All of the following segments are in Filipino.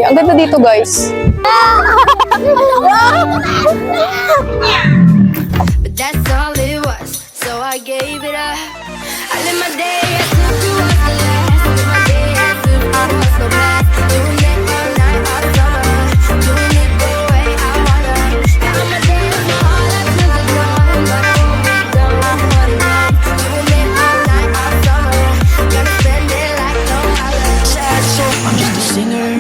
Ang ganda dito, guys. But that's all it was, so I gave it up. I live my day as if it was the last. I live my day as if it was no past. Doing it all night, all summer. Doing it the way I wanna. Now my day is all up to the dawn, but I won't be done what it was. Doing it all night, all summer. Gonna spend it like no other. Sad soul, I'm just a singer.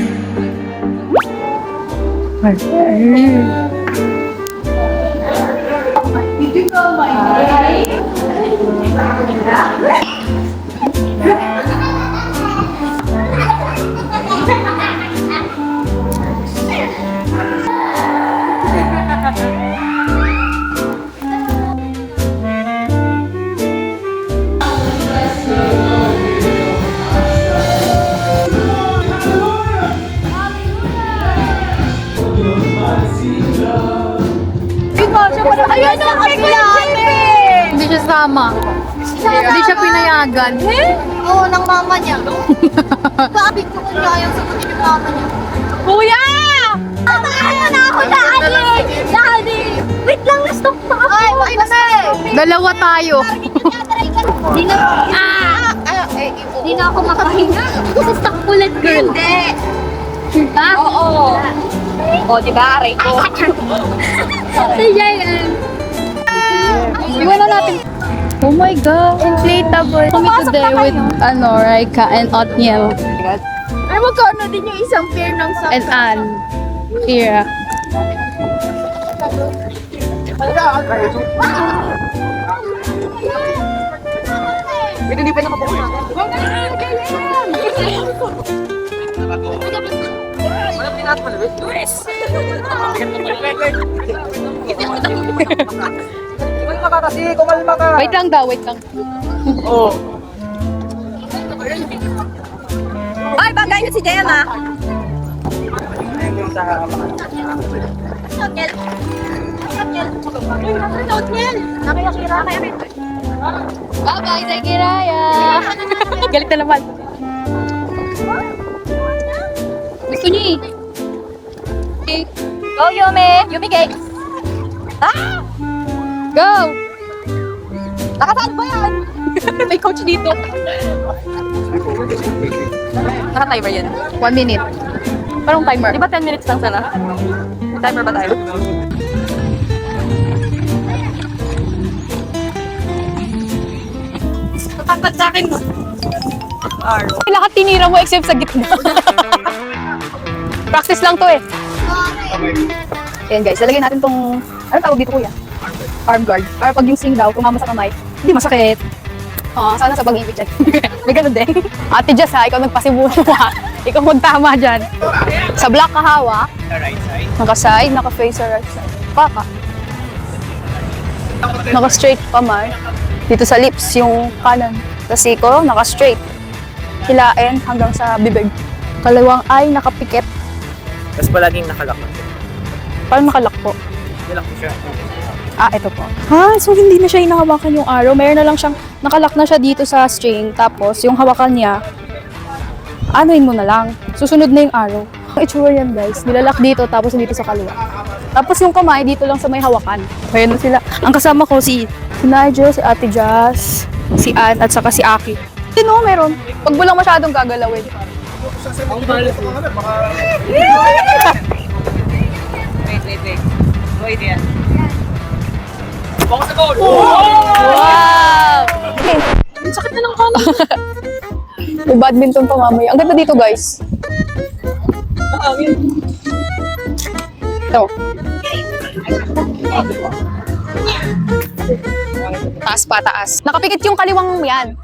Ayun ang hindi siya sama. Hindi siya pinayagan. Oo, ng mama niya. Bakit ko kung kayang sagutin yung mama niya? Kuya! Ano na ako, Daddy! Daddy! Wait lang, na-stop pa ako. Ay, wait na. Dalawa tayo. Di na, di na ako makahinga. Stuck ulit, girl. Hindi. Ha? Oo. O, diba, aray ko. Iwan na natin. Oh my God. Inflatable. Kami today with, Raika and Otniel. Ay, magkano din yung isang pair ng socks? And Anne. Here. Hindi pa nakabuhay. Walang pinat malawit. Luis! Kumalma ka kasi, kumalma ka. Wait lang daw, wait lang. Oo. Ay, bagay na si Gemma. Bye-bye, Zakiraya! Galit na naman. Gusto niya eh. Go, Yumi! Yumi cakes! Ah! Go! Nakasaan ba yan? May coach dito. Naka-timer yan. 1 minute. Parang timer. Di ba 10 minutes lang sana? May timer ba tayo? Tapat sa akin mo. Lahat tinira mo except sa gitna. Practice lang to eh. Ayan guys, lalagyan natin tong, ano tawag dito kuya? Arm guard. Para pag yung sling daw, tumama sa kamay, hindi masakit. Sana sa pag-ibig dyan. May ganun din. Ate Jess ha, ikaw nagpasibuno ha. Ikaw magtama dyan. Sa black ka hawak. Naka-side, naka-face sa right side. Paka. Naka-straight pa man. Dito sa lips, yung kanan. Sa siko, naka-straight. Hilain hanggang sa bibig. Kalawang ay nakapikit. Tapos palaging nakalakot. Parang nakalak po. Nilak ko siya. Ito po. So hindi na siya hinahawakan yung arrow. Mayroon na lang siyang, nakalak na siya dito sa string. Tapos yung hawakan niya, anuin mo na lang. Susunod na yung arrow. Ang itsura yan guys. Nilalak dito tapos dito sa kaliwa. Tapos yung kamay dito lang sa may hawakan. Ayan na sila. Ang kasama ko si Nigel, si Ate Jazz, si Ann, at saka si Aki. Sino meron? Pag mo lang masyadong gagalawin. Ang balas mo. Wait. Wait yan. Baka sa goal! Wow! Ang sakit na ng kanan. May badminton pa mamaya. Ang ganda dito guys. Ito. Taas pa, taas. Nakapikit yung kaliwang yan.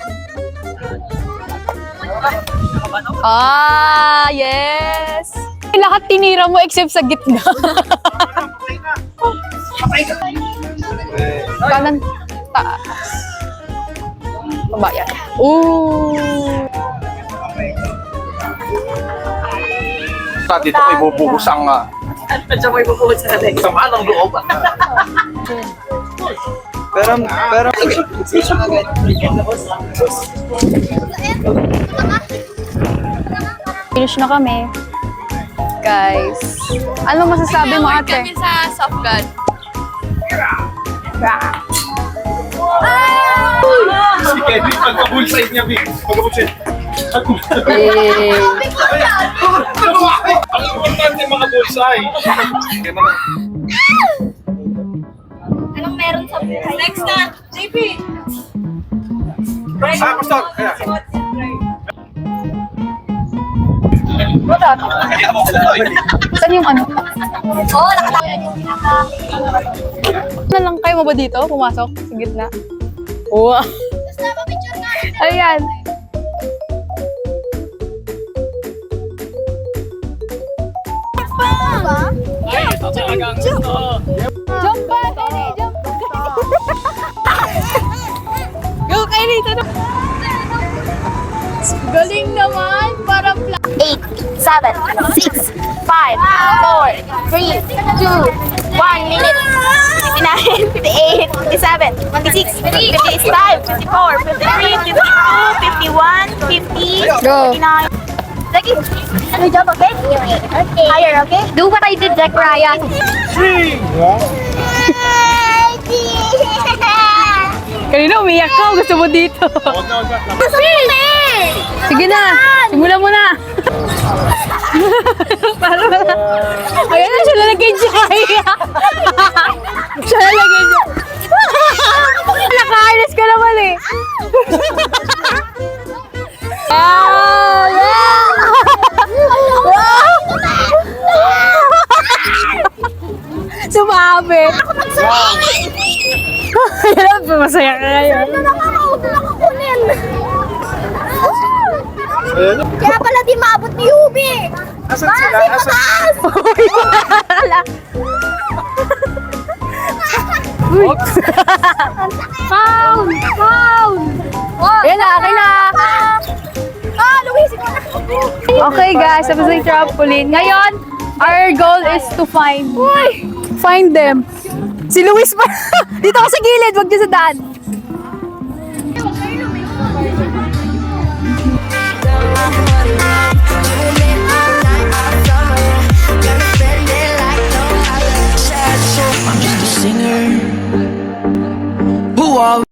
Yes! Lahat tinira mo except sa gitna. Kanan, taas. Baba yan. Ooh! Dito ko ibubuhos ang Diyan mo ipupuhod sa kanil. sama ng loob. pero Finish na kami. guys. Ano masasabi mo, ate? Kami sa soft gun. Si Kevin, pagka-bullseye niya, Vic. Pagka-bullseye. Eh, Ang importante mga bullseye. Anong meron sa buhay? Next na, JP! Saan ko stop? saan yung ano? Oo, nakatayo yung Ano lang kayo mo ba dito? Pumasok sa gitna? Oo. picture na. Ayan. Ay, ito talaga ang gusto. Jump pa, Kylie! Jump! Go, Kylie! Tanong! Galing naman! Parang 8, 7, 6, 5, 4, 3, 2, 1 minute. 59, 58, 57, 56, 55, 54, 53, 52, 51, 50, Go. 59. Sige. Good job, okay? Okay. Higher, okay? Do what I did, Jack Ryan. Kanina umiyak ka, gusto mo dito. Sige na, simulan mo na. Ayan na, siya lalagay dyan. Siya lalagay dyan. Naka-harness ka naman eh. Wow! Sumabit. Ayan, masaya ka ngayon. Kaya pala di maabot ni Ubi. Asan sila? Asan? Pound! Pound! Ayan na, akin na. Luis, ikaw na. Okay guys, tapos na yung trampoline. Ngayon, our goal is to find them. Si Luis pa. Dito ako sa gilid, wag niyo sa daan.